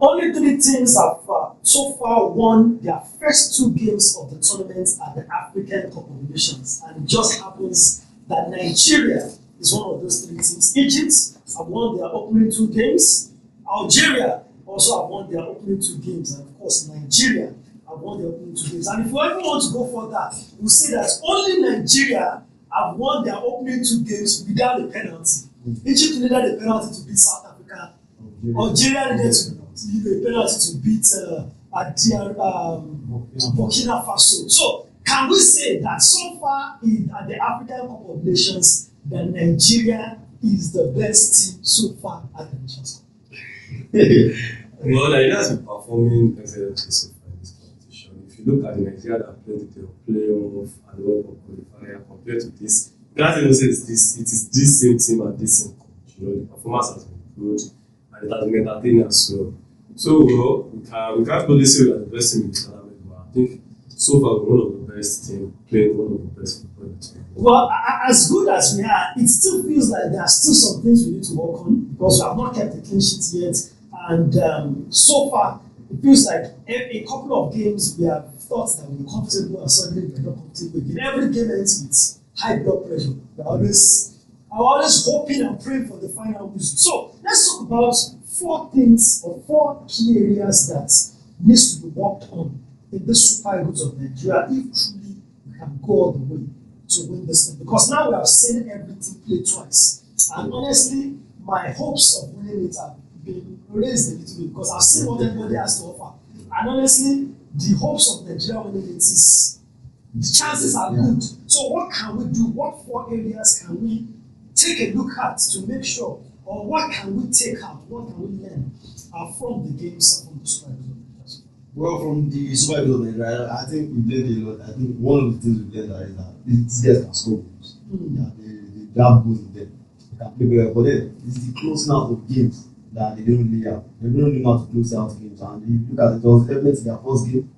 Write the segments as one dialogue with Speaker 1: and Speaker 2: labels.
Speaker 1: Only three teams have so far won their first two games of the tournament at the African Cup of Nations, and it just happens that Nigeria is one of those three teams. Egypt have won their opening two games. Algeria also have won their opening two games, and of course Nigeria have won their opening two games. And if we ever want to go further, we'll say that only Nigeria have won their opening two games without a penalty. Egypt needed a penalty to beat South Africa. Algeria needed a penalty to beat Burkina Faso. So can we say that so far at the African Cup of Nations, that Nigeria is the best team so far at the Nations Cup?
Speaker 2: Well, Nigeria has been performing excellently so far in this competition. If you look at the Nigeria that played the playoff and the World Cup qualifier compared to this, you can't even say it is this same team and this same coach. You know, the performance has been good and it has been entertaining as well. So, well, we can't really say we are the best team in the tournament, but I think so far we're one of the best teams playing one of the best football in the tournament.
Speaker 1: Well, as good as we are, it still feels like there are still some things we need to work on because we have not kept the clean sheet yet. And so far, it feels like a couple of games we have thought that we were comfortable and suddenly we're not comfortable again. Every game ends with high blood pressure. I'm always hoping and praying for the final whistle. So let's talk about four things or four key areas that needs to be worked on in the Super Eagles of Nigeria if truly we can go all the way to win this thing. Because now we have seen everything play twice. And honestly, my hopes of winning it have been raised a little bit because I've seen what everybody has to offer. And honestly, the hopes of Nigeria winning it is, the chances are good. So what can we do? What four areas can we take a look at to make sure, or what can we take out? What can we learn from the games from the Super Eagles?
Speaker 3: Well, from the Super Eagles of Nigeria, I think we learned a lot. I think one of the things we learned is that these guys can score goals. Yeah, they have goals in them. They can play well, but then it's the closing out of games that they don't really have. They don't really know how to close out games. And if you look at it, was evident in their first game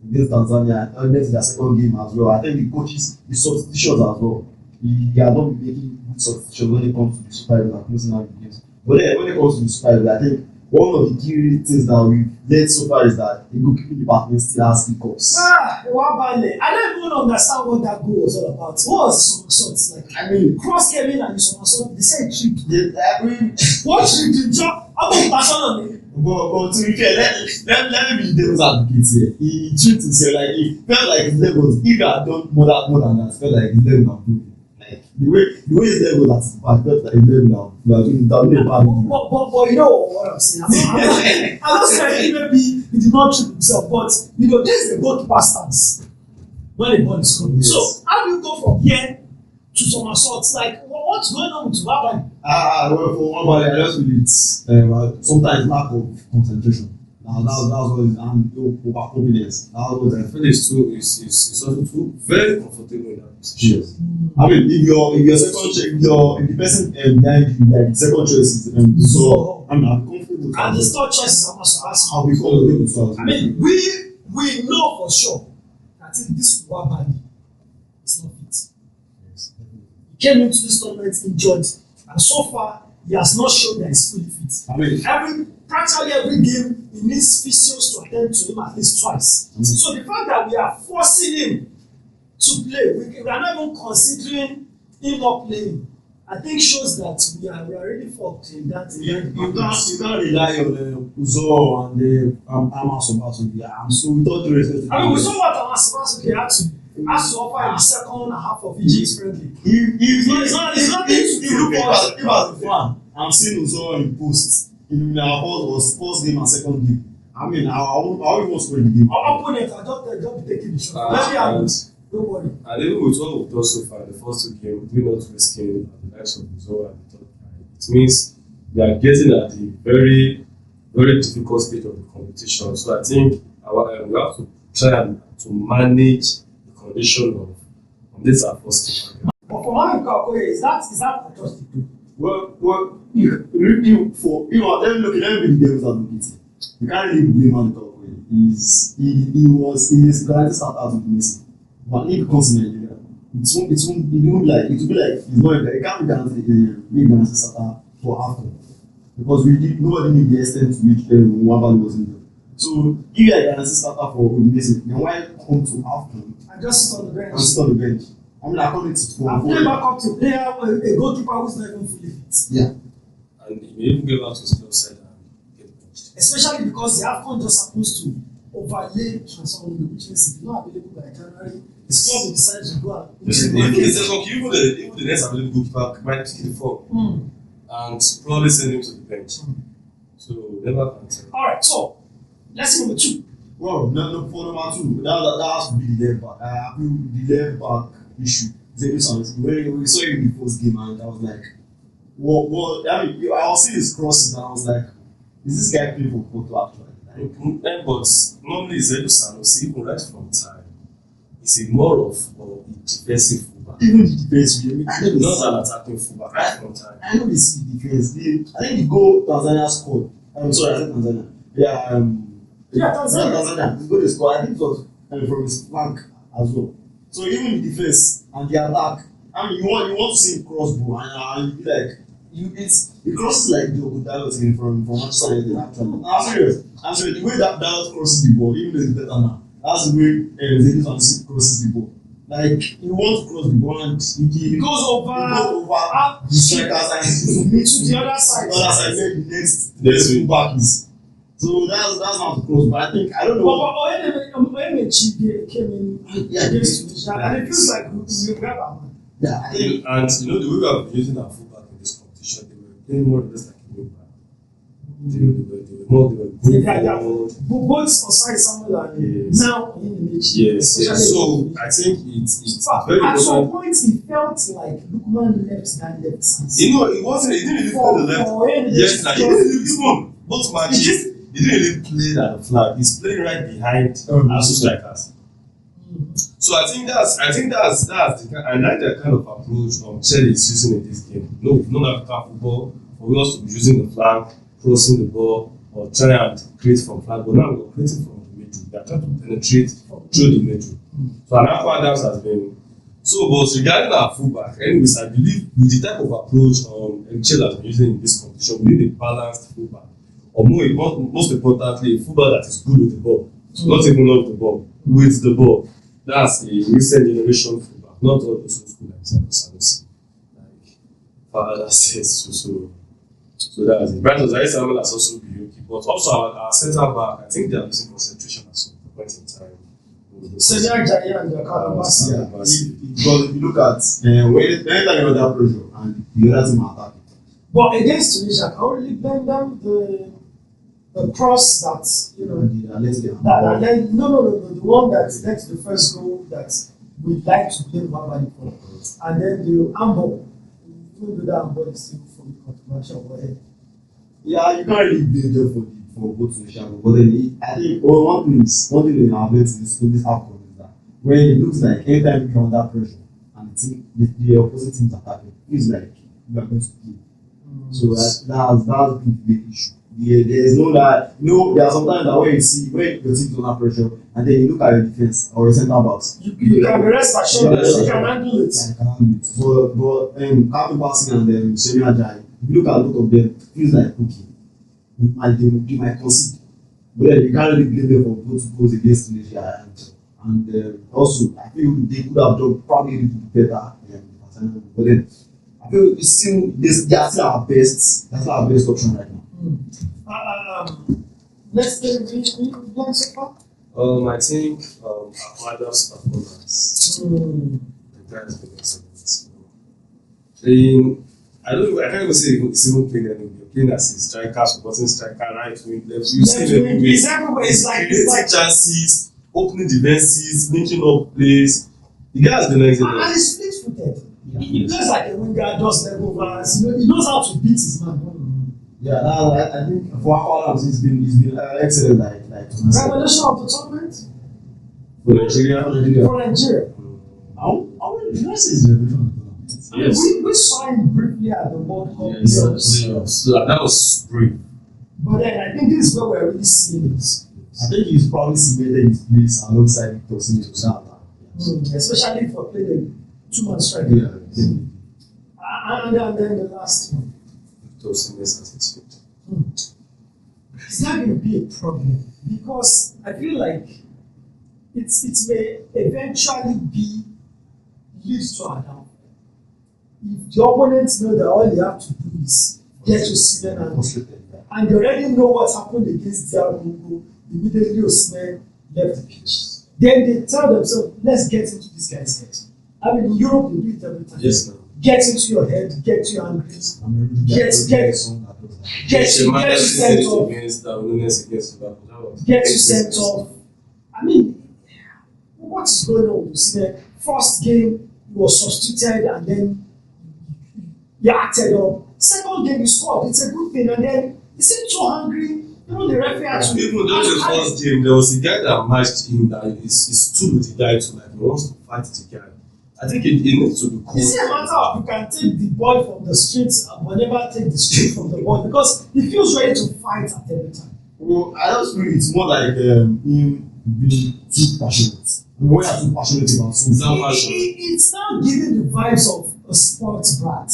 Speaker 3: against Tanzania, and evident in their second game as well. I think the coaches, the substitutions as well, they are not making good substitutions when it comes to the Super Eagles and closing out the games. But then when it comes to the Super Eagles, I think one of the key things that we've learned so far is that the goalkeeping department still has hiccups.
Speaker 1: I don't even understand what that goal was all about. What was somersaults like?
Speaker 3: I mean,
Speaker 1: Cross came in and you somersault. They said trick.
Speaker 3: I mean,
Speaker 1: What trick did you? I'm going to pass on me.
Speaker 3: but to be fair, let me be the devil's advocate here. He tricked himself, like he felt like his levels, if he had done more than that, felt like his level have broken. Like the way his level has felt like his level now doing that.
Speaker 1: But you know what I'm saying? I'm not saying maybe he did not trick himself, but you know, this is a goalkeeper stance when the ball is coming. Yes. So how do you go from here to somersaults? Like what's going on with Wabani?
Speaker 3: Well, for Wabani, I just feel it's sometimes lack of concentration. That's what it is, and overconfidence.
Speaker 2: I feel it's also too very comfortable in that position.
Speaker 3: Yes. I mean, if your second choice, if the person behind you, like the second choice is so I'm comfortable.
Speaker 1: And the third choice is
Speaker 3: I'll be comfortable to.
Speaker 1: I mean, we know for sure that this Wabani is not fit.
Speaker 3: Yes.
Speaker 1: He came into this tournament injured, and so far he has not shown that he's fully fit.
Speaker 3: I mean,
Speaker 1: practically every game he needs physios to attend to him at least twice. So the fact that we are forcing him to play, we are not even considering him not playing, I think shows that we are really fucked in that.
Speaker 3: You can't rely on Uzo and Amos Obasogi. So without due respect,
Speaker 1: I mean, we saw what Amos Obasogi had to offer in the second half of Egypt friendly.
Speaker 3: It's nothing to do with if as a fan, I'm seeing Uzo in posts in our first game and second game. I mean, I won't score the game.
Speaker 1: Our opponent are just be taking the shot. Don't worry.
Speaker 2: And even with what we've done so far, the first two games, we're not risking the likes of Uzo and the top guy. It means we are getting at a very, very difficult stage of the competition. So I think we have to try to manage the condition of this our first game.
Speaker 1: But for Manu Kakoye, is that adjusted?
Speaker 3: Well, let me be the devil's advocate. You can't really blame Manu Kakoye. He is going to start out with Messi. But if it comes to Nigeria, it will be like he's not there. He can't be guaranteed starter for AFCON. because nobody knew the extent to which Nwabali was injured. So if you are an assistant for Udinese, then why come to AFCON
Speaker 1: And just sit on the bench.
Speaker 3: and sit on the bench? I mean, according to
Speaker 1: And play back up to player, a goalkeeper who's not even fully fit.
Speaker 3: yeah.
Speaker 2: And he may even get back to his club side and get benched.
Speaker 1: Especially because the AFCON just happens to overlay transfer window, which means if you're not available by January, his club will decide to go out.
Speaker 2: Even the second, even the next available goalkeeper might pick the form and probably send him to the bench. So never can tell.
Speaker 1: All right, so let's see number 2.
Speaker 3: Well, no, for number 2, that has to be the left back. I feel the left back issue. When we saw him in the first game, and I was like, what? I mean, I was seeing his crosses, and I was like, is this guy playing for Porto actually?
Speaker 2: But normally it's Edu Sanusi, even right from time. He's a more of a defensive fullback.
Speaker 3: Even the defense,
Speaker 2: Not an attacking fullback, right from time.
Speaker 3: I know they see the defense. I think the goal Tanzania scored. I'm sorry, I said Tanzania. Yeah, Tanzania. The goal they scored, I think it was from his flank as well. So even the defense and the attack, I mean, you want to see him cross ball, and you be like, it crosses like Diogo Dalot from Manchester United. Actually, I'm serious. The way that Dalot crosses the ball, even though it's better now, that's the way Zidane crosses the ball. Like, you want to cross the ball and
Speaker 1: It goes over
Speaker 3: the strikers and
Speaker 1: to the other side.
Speaker 3: Where the next fullback is. So that's how to cross. But I don't know.
Speaker 1: But when Chibi came in against Tunisia, and it feels like we grab our man.
Speaker 3: Yeah, I think.
Speaker 2: And you know the way we have been using our fullback in this competition, they were playing more or less like a wing back. They were good.
Speaker 1: Both Osai Samuel and
Speaker 2: Yes.
Speaker 1: now in the
Speaker 2: Yes. So I think it's very
Speaker 1: at some
Speaker 2: important.
Speaker 1: point it felt like Lukman left that left side.
Speaker 2: You know, it wasn't. He didn't really play the left. Yes, like he didn't even both matches. He didn't really play at the flag. He's playing right behind our two strikers. So I think that's the I like that kind of approach Chelsea is using in this game. No, non-African football, for us to be using the flank, crossing the ball, or try and create from flank. But now we're creating from the middle. We are trying to penetrate through the middle. So Anako Adams has been. So, but regarding our fullback, anyways, I believe with the type of approach Chelsea has been using in this competition, we need a balanced fullback. Or most importantly, a fullback that is good with the ball, not even off the ball, with the ball. That's a recent generation fullback, not all those old school like Sanusi. Like Father says, so that's it. Brighton Zahir Samuel has also been okay, but also our centre back, I think they are losing concentration at some point in time.
Speaker 1: Senior Jaya and the Kalabasi.
Speaker 3: Yeah, because if you look at anytime you under pressure and the other team attack.
Speaker 1: But against Tunisia, I only blame them the cross that the one that led to the first goal that we'd like to blame Wabali for, and then the handball. Even though that handball is still fully controversial, but
Speaker 3: yeah, you can't really blame them for both Tunisia, but then I think one thing in our events in this AFCON is that when it looks like anytime you're under pressure and the opposite team's attacking, it feels like you are going to play. So that's a big issue. Yeah, there's no that there are sometimes that when your team is under pressure and then you look at your defense or your centre backs,
Speaker 1: you can be rest assured that you can handle it.
Speaker 3: But Captain Passing and Semi Ajayi, if you look at a lot of them, it feels like okay, they might concede, but then you can't really blame them for both goals against Tunisia and also I feel they could have done probably a little bit better, but then I feel they are still our best. That's our best option right now.
Speaker 1: Let's say we won so far.
Speaker 2: I think Akwado's performance. The guy has been excellent. Playing, I can't even say he's even playing anywhere. Playing as a striker, supporting striker, right wing, left. You see him everywhere.
Speaker 1: He's everywhere. It's like
Speaker 2: chances, opening defenses, linking up plays. The guy has been excellent.
Speaker 1: And he's fleet-footed. He plays like a winger, just level overs. He knows how to beat his man.
Speaker 3: Yeah, I think for Akwado's he's been excellent. Like
Speaker 1: Revelation of the tournament
Speaker 2: for Nigeria.
Speaker 1: For Nigeria.
Speaker 3: How many dresses is revelation of the tournament?
Speaker 2: Yes.
Speaker 1: We signed briefly at the World Cup.
Speaker 2: Yes. So that was brief.
Speaker 1: But then I think this is where we're really seeing it.
Speaker 3: I think he's probably cemented his place alongside Victor Osimhen.
Speaker 1: Especially for playing two-man striker.
Speaker 3: Yeah.
Speaker 1: And then the last one.
Speaker 2: Victor Osimhen as expected.
Speaker 1: It's not going to be a problem because I feel like it may eventually be lead to a down. If the opponents know that all they have to do is get to Osimhen and they already know what happened against DR Congo, immediately Osimhen left the pitch. Then they tell themselves, let's get into this guy's head. I mean, in Europe, they do it every time.
Speaker 2: Yes, now.
Speaker 1: Get into your head, get you angry, get you sent off. I mean, what is going on with Osimhen? First game, he was substituted and then he acted up. Second game, he scored. It's a good thing. And then he seemed so hungry. You know, the referee had to.
Speaker 2: Even though the first game, there was a guy that matched him that is stood with the guy to like he wants to fight the guy. I think it needs to be cool.
Speaker 1: Is it a matter of you can take the ball from the streets and whenever take the street from the ball because he feels ready to fight at every time.
Speaker 3: Well, I just feel it's more like him being too passionate. When you're too passionate about something,
Speaker 1: it's now giving the vibes of a sports brat.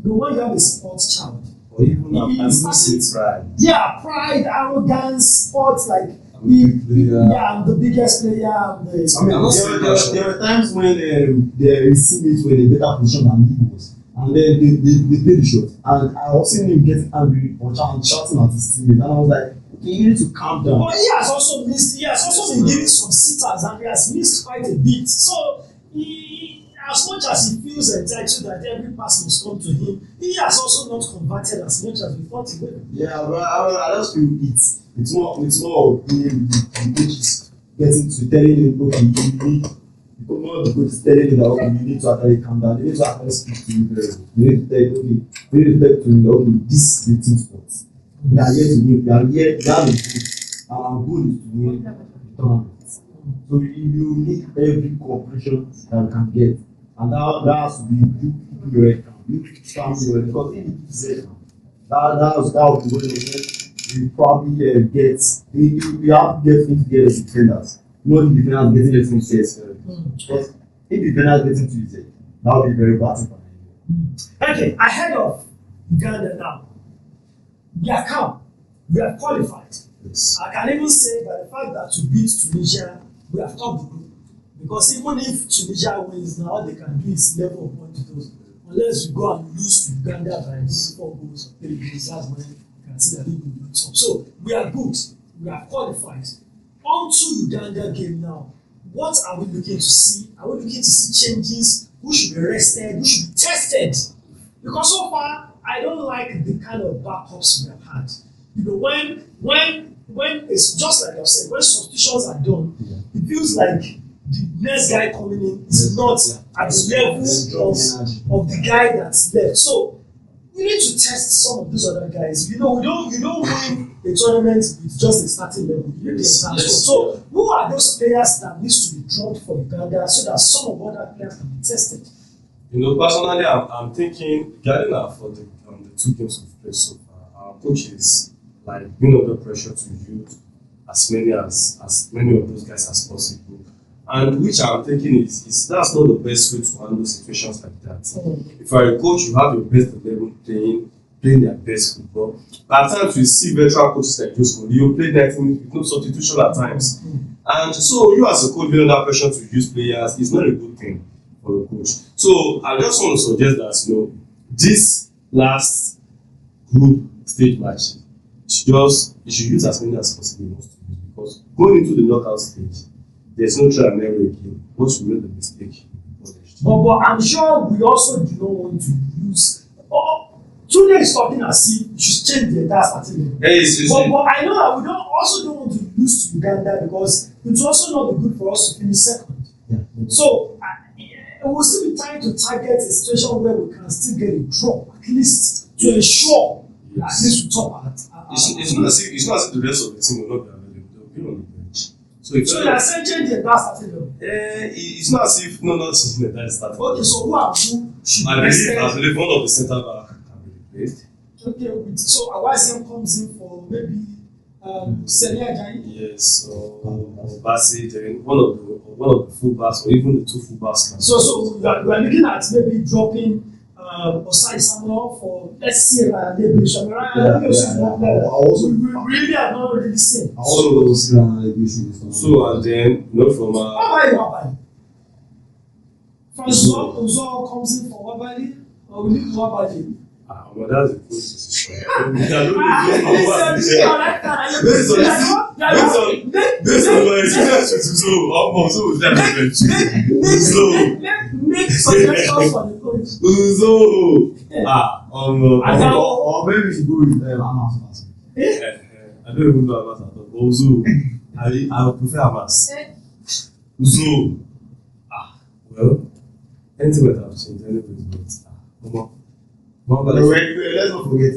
Speaker 1: You know, when you have a sports child.
Speaker 2: Or even pride.
Speaker 1: Yeah, pride, arrogance, sports like I'm the biggest player.
Speaker 3: There were times when his teammates were in a better position than he was, and then they played the shot, and I was seeing him getting angry or shouting at his teammates, and I was like, okay, you need to calm down.
Speaker 1: But he has also been giving some sitters, and he has missed quite a bit. So as much as he feels entitled that every pass must come to him, he has also not converted as much as we thought he would.
Speaker 3: Yeah, but I just feel it's more of him, the coach is getting to telling him, okay, the coach is telling him that okay, you need to actually calm down, you need to actually speak to him very well. You need to tell him, okay, you need to tell him, okay, this is the team sport. We are here to win, we are here, we have a goal, and our goal is to win the tournament. So you need every cooperation that you can get. And that has to be you keep your head calm. You calm your head because if you keep your head calm, that will be when you probably get you have to get into the defenders. Not the defenders getting into his head. Because if the defenders getting to his head, that will be very bad for Nigeria.
Speaker 1: Okay, ahead of Uganda now, we are calm. We are qualified.
Speaker 2: Yes.
Speaker 1: I can even say by the fact that to beat Tunisia, we have topped the group. Because even if Tunisia wins now, all they can do is level of point to those. Unless you go and lose to Uganda by 4 goals or 3 goals, that's when you can see that they will do top. So we are good. We are qualified. On to Uganda game now. What are we looking to see? Are we looking to see changes? Who should be rested? Who should be tested? Because so far, I don't like the kind of backups we have had. You know, when it's just like I said, when substitutions are done, it feels like the next guy coming in is not at the level of the guy that's left. So we need to test some of these other guys. You know, you don't win a tournament with just a starting level. You need the entire squad. So who are those players that needs to be dropped for Uganda so that some of other players can be tested?
Speaker 2: You know, personally, I'm thinking regarding for the 2 games we've played so far, our coach is like being under pressure to use as many of those guys as possible. And which I'm thinking is that's not the best way to handle situations like that. If you're a coach, you have your best 11 playing their best football. But at times we see veteran coaches like Jose Mourinho play 19 minutes with no substitution at times. And so you as a coach being under pressure to use players is not a good thing for a coach. So I just want to suggest that, you know, this last group stage match, you should use as many as possible you want to use, because going into the knockout stage, there's no trial and error again. Once you make the mistake,
Speaker 1: but I'm sure we also do not want to use. Tunde is talking as if you should change the entire starting level. But I know that we don't want to lose to Uganda because it's also not be good for us to finish second. So we'll still be trying to target a situation where we can still get a draw, at least to ensure at least we top at.
Speaker 2: It's not as if the rest of the team will not be available. They'll be on the bench. So
Speaker 1: you are saying change the entire starting level.
Speaker 2: It's not as if not changing the entire starting level.
Speaker 1: Okay, so who should be rested?
Speaker 2: I believe one of the centre back can be replaced.
Speaker 1: Okay, so Awaziem comes in for maybe Semi Ajayi.
Speaker 2: Yes, or Bassett, one of the fullbacks, or even the 2 fullbacks.
Speaker 1: So we are looking at maybe dropping Osai Samuel for let's see Ryan we really have not really seen.
Speaker 3: I also see
Speaker 2: So and then not from
Speaker 1: Wabali. Francois comes in for Wabali or we need Wabali.
Speaker 2: But that's a good decision.
Speaker 1: Make suggestions for the coach.
Speaker 3: or maybe we should go with Hamas.
Speaker 2: I don't even know Hamas at all. Uzo. I would prefer Hamas. Uzo. Well, anything might have changed. Anyways, but
Speaker 3: Let's not forget,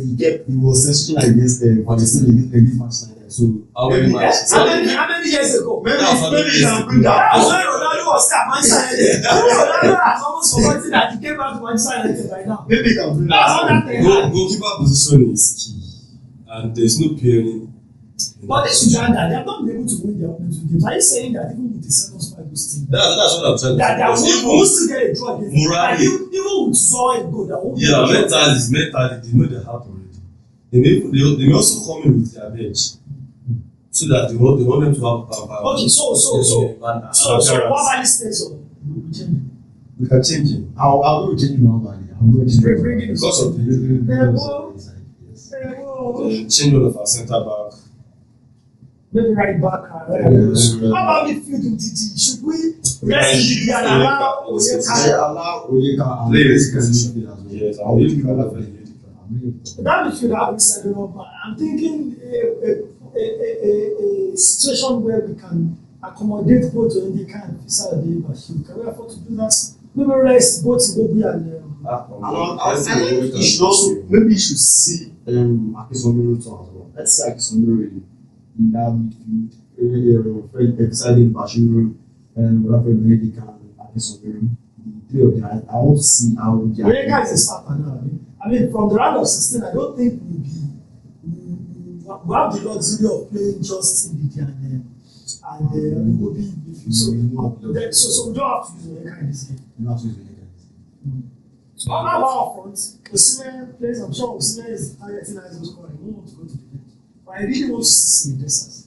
Speaker 3: he was sensational against Palestine against Manchester United. So
Speaker 2: how many matches?
Speaker 1: How many years ago?
Speaker 3: maybe you can bring that.
Speaker 1: That's when Ronaldo was at Manchester United. Ronaldo has almost forgotten that he came back to Manchester United right now.
Speaker 3: Maybe you can bring
Speaker 1: That's all
Speaker 3: that.
Speaker 1: that thing.
Speaker 2: Goalkeeper position is key, and there's no pairing.
Speaker 1: But this Uganda, they have not been able to win their opponents with games. Are you saying that even with the second spot this team,
Speaker 2: That's what I'm saying.
Speaker 1: that they will still get a draw against them?
Speaker 2: Morale.
Speaker 1: Like, even with Saw and Go, that won't be
Speaker 2: Yeah,
Speaker 1: a draw.
Speaker 2: mentally, they know their heart already. They may also come in with their bench, so that they want them to have power.
Speaker 1: Okay, so Wabali stays on. We change.
Speaker 2: We can change it
Speaker 3: I'll go with changing Nobody. I'm going to
Speaker 1: Bring it
Speaker 2: because of the change one of our centre back.
Speaker 1: Maybe right back. How about midfield in TT? Should we rest Ndidi and allow Onyeka?
Speaker 2: Play this position.
Speaker 3: Yes,
Speaker 2: I'll be the
Speaker 1: That midfield I haven't set it up. I'm thinking a situation where we can accommodate both Onyeka and Fisa Bashir. Can we afford to do that? Maybe rest both Iwobi and
Speaker 3: I think you should also maybe you should see Akisomiro too as well. Let's see Akisomiro in that midfield, exciting Bashir and Rafael Onyeka and Akisomiro. The three of them, I want to see how they are.
Speaker 1: Onyeka is a starter now. I mean, from the round of 16, I don't think we have the luxury of playing just Ndidi and Iwobi midfield. So we don't have to use Onyeka in this game.
Speaker 3: You have to use Onyeka.
Speaker 1: How about front? Osimhen plays. I'm sure Osimhen is targeting as a scorer. He won't want to go to the bench. But I really want to see Silidesas.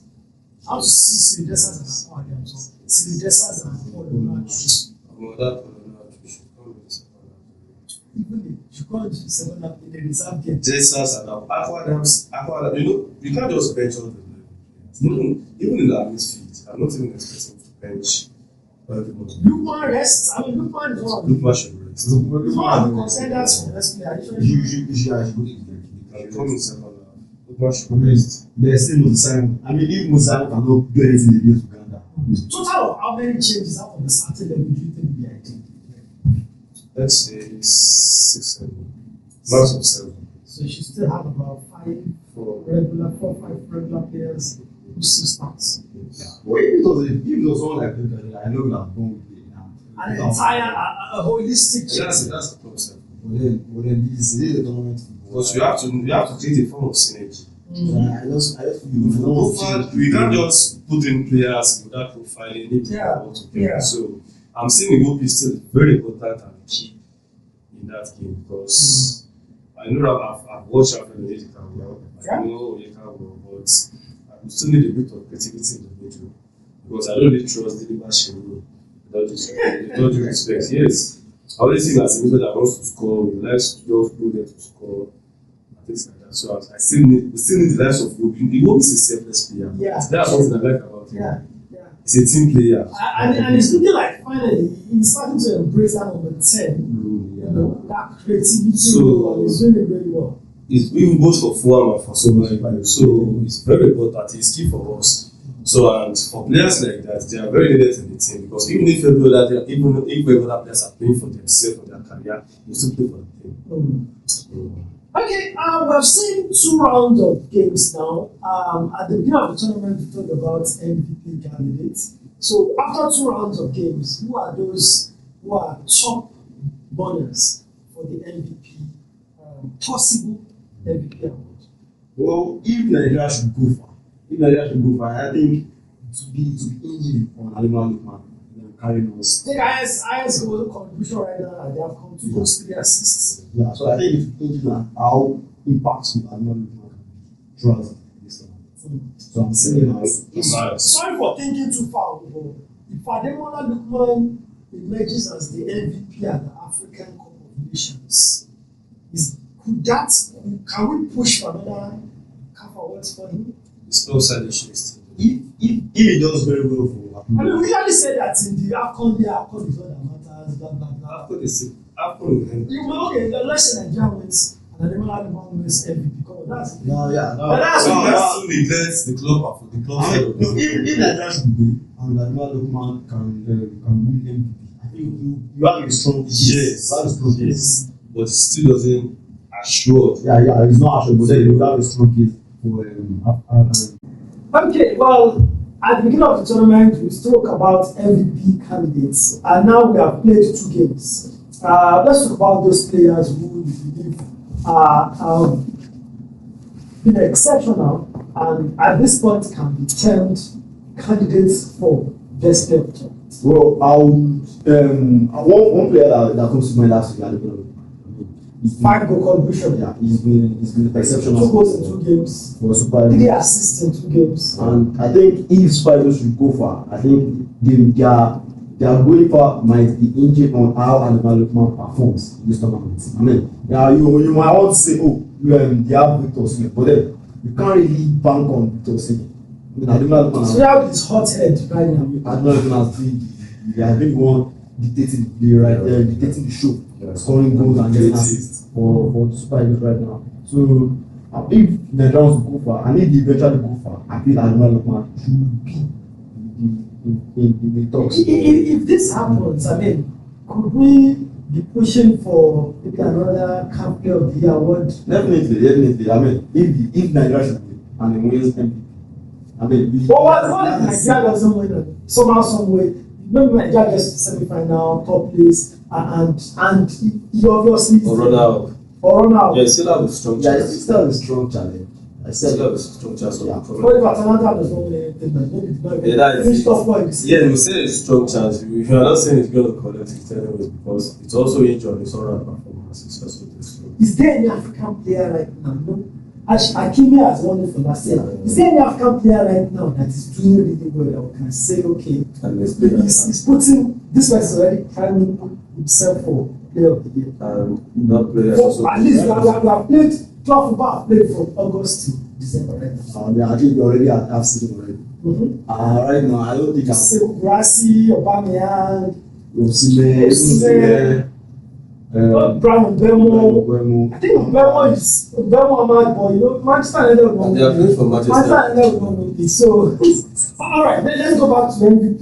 Speaker 1: I want to see Silidesas and Akwa Adams. So Silidesas and Paul Onachu. Even if you go into the second half in the reserve game.
Speaker 2: Desas and Akwa Adams, you can't just bench all the players. Even in our midfield, I'm not even expecting to bench everybody.
Speaker 1: Lukman rests. I mean, Lukman is one of the
Speaker 2: Look much of it.
Speaker 1: It's one of the contenders for best player.
Speaker 3: You should
Speaker 2: Come in second half. Look much
Speaker 3: I mean, there's still Musa. I mean, if Musa cannot do anything against Uganda.
Speaker 1: Total of how many changes out of the starting level do you think we are taking?
Speaker 2: Let's say 6, 7. Max of 7.
Speaker 1: So you should still have about 4 or 5 regular players who still starts.
Speaker 3: Well, if it was all like that, I know we have gone with it.
Speaker 1: An entire, a holistic
Speaker 2: That's
Speaker 1: change.
Speaker 2: the concept.
Speaker 3: But then this is the tournament.
Speaker 2: Because you have to create a form of synergy.
Speaker 3: I just feel
Speaker 2: We can't just put in players without profiling it.
Speaker 1: Yeah.
Speaker 2: So I'm saying Iwobi is still very important and key in that game because I know that I've watched Rafael Onyeka well. I know Onyeka well, but I still need a bit of creativity in the middle because I don't really trust the Bashir. Without due respect, yes. I always see him as a midfielder that wants to score, he likes to just go there to score, and things like that. So we still need the likes of Iwobi. Iwobi is a selfless player.
Speaker 1: Yeah.
Speaker 2: That's one thing I like about him.
Speaker 1: Yeah.
Speaker 2: He's a team player.
Speaker 1: And it's looking like finally he's starting to embrace that number 10. You know, that creativity and he's doing it very well.
Speaker 2: It's even both for Fulham and for Sober. So it's very important. It's key for us. So and for players like that, they are very needed in the team because even if other players are playing for themselves for their career, you still play for the team.
Speaker 1: Okay, we've seen 2 rounds of games now. At the beginning of the tournament, we talked about MVP candidates. So after 2 rounds of games, who are those who are top runners for the MVP, possible MVP award?
Speaker 3: Well, if Nigeria should go far, I think to be easy on Animal Lukman. carrying us.
Speaker 1: The highest goal contribution right now at the AFCON, 2 goals, 3 assists.
Speaker 3: Yeah, so I think it's thinking how impactful and not throughout this tournament. So I'm saying
Speaker 1: Sorry for thinking too far, but if Ademola Lookman emerges as the MVP at the African Cup of Nations, can we push for another CAF awards for him?
Speaker 2: It's closer this list.
Speaker 3: if he does very well for
Speaker 1: I mean, we usually say that in the AFCON, the AFCON is all that matters, blah, blah, blah.
Speaker 2: AFCON is AFCON.
Speaker 1: Okay, let's say Nigeria wins and Ademola Lookman wins MVP. That's
Speaker 3: no.
Speaker 2: That's who neglects the club for the club.
Speaker 3: No, if Nigeria should be and Ademola Lookman can win MVP, I think you have a strong case.
Speaker 2: Yes, but it still doesn't assure.
Speaker 3: Yeah, it's not assured, but then you have a strong case for
Speaker 1: Okay, well, at the beginning of the tournament, we spoke about MVP candidates, and now we have played 2 games. Let's talk about those players who we believe have been exceptional and at this point can be termed candidates for best player of the tournament.
Speaker 3: Well, one player that comes to mind last week,
Speaker 1: 5 goal contribution.
Speaker 3: Yeah, he's been exceptional.
Speaker 1: 2 goals in 2 games.
Speaker 3: For Super
Speaker 1: 3 assists in 2 games.
Speaker 3: And I think if Super Eagles should go far, I think their going far might be hinging on how Ademola Lookman performs in this tournament. I mean, you might want to say, they have Victor Osimhen, but then you can't really bank on Victor Osimhen. I mean, Ademola Lookman.
Speaker 1: So now it's hot head right now.
Speaker 3: Ademola Lookman has been one dictating the show. Scoring goals and getting assists for the Super Eagles right now. So if Nigeria wants to go far, and if they eventually go far, I feel Ademola Lookman should be in the talks.
Speaker 1: If this happens, I mean, could we be pushing for maybe another CAF Player of the Year award?
Speaker 3: Definitely. I mean, if Nigeria should win and he wins MVP, I mean,
Speaker 1: what if Nigeria doesn't win somehow, some way? Maybe Nigeria gets to the semi-final, top place, and you obviously
Speaker 2: or run out. Yeah, still have a strong chance.
Speaker 3: Yeah, it's still a strong challenge. I said
Speaker 2: still have a strong chance of
Speaker 1: What if Atalanta does not win anything? Maybe
Speaker 2: that's
Speaker 1: top points.
Speaker 2: Yeah, we say it's a strong chance. If you are not saying it's going to collect it anyways, because it's also injured, it's all right performance. It's also this.
Speaker 1: Is there any African player right now? No. Hakimi has won it for last year. Is there any African player right now that is doing really well that we can say, okay, he's putting this person is already priming himself for player of the year?
Speaker 2: Not players.
Speaker 1: At least we have played 12 football played from August to December right now.
Speaker 3: I think we already have seen already. Right now, I don't think
Speaker 1: Grassi, Aubameyang,
Speaker 3: Osimhen,
Speaker 1: Brian Mbeumo. I think Mbeumo Ahmad, but Manchester United will
Speaker 2: They are playing for Manchester
Speaker 1: United will win it. So, all right, let's go back to MVP.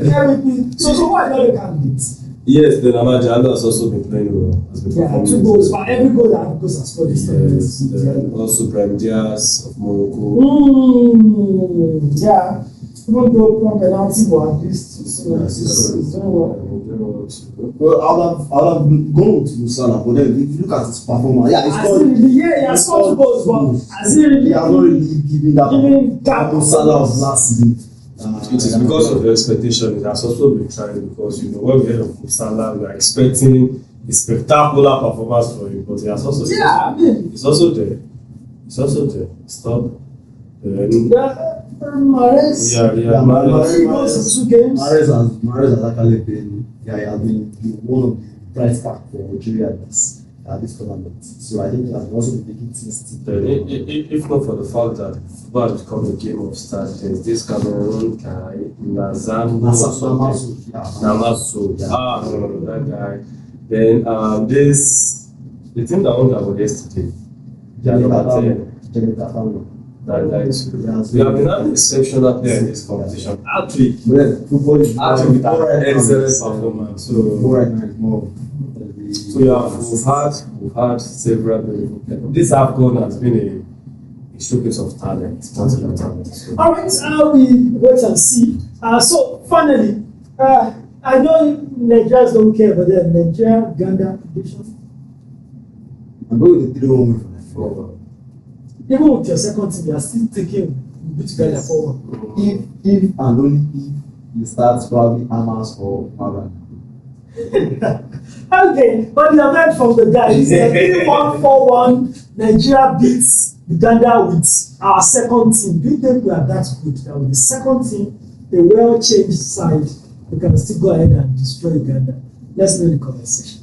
Speaker 1: MVP. So what are the other candidates?
Speaker 2: Yes, then Amad Diallo has also been playing well.
Speaker 1: 2 goals, but every goal that goes has scored this
Speaker 2: Yes, also Brahim Diaz of Morocco.
Speaker 1: Yeah. Even though one penalty, but at least it's doing well.
Speaker 3: Well, I would have gone with Musala, but then if you look at his performance, he
Speaker 1: has scored 2 goals, but has he
Speaker 3: has not really given that Musala of last season.
Speaker 2: It is because of the expectation. It has also been trying because when we heard of Musala, we are expecting a spectacular performance for him, but he has also it's also there. Stop.
Speaker 1: Mahrez.
Speaker 3: Mahrez
Speaker 1: 3 goals in 2 games.
Speaker 3: Mahrez has actually been one of the bright spark for Nigeria at this tournament. So I think he has also been taking things to
Speaker 2: if not for the fact that football has become a game of stars, there's this Cameroon guy, Namaso. That guy. Then the team that won that was yesterday. That guy too. We have been having exceptional players in this competition. Actually,
Speaker 3: football is
Speaker 2: excellent performance. So we've had several beautiful players. This AFCON has been a showcase of talent. So.
Speaker 1: All right, we wait and see. So finally, I know Nigerians don't care, but then Nigeria, Uganda predictions.
Speaker 3: I'm going with the 3-1 for
Speaker 1: Even with your second team, you are still taking Uganda forward.
Speaker 3: If and only if you start probably Hamas or Maran.
Speaker 1: Okay, but you have heard from the guys. 3-1-4-1. Nigeria beats Uganda with our second team. Do you think we are that good? That with the second team, a well-changed side, we can still go ahead and destroy Uganda? Let's know in the comment section.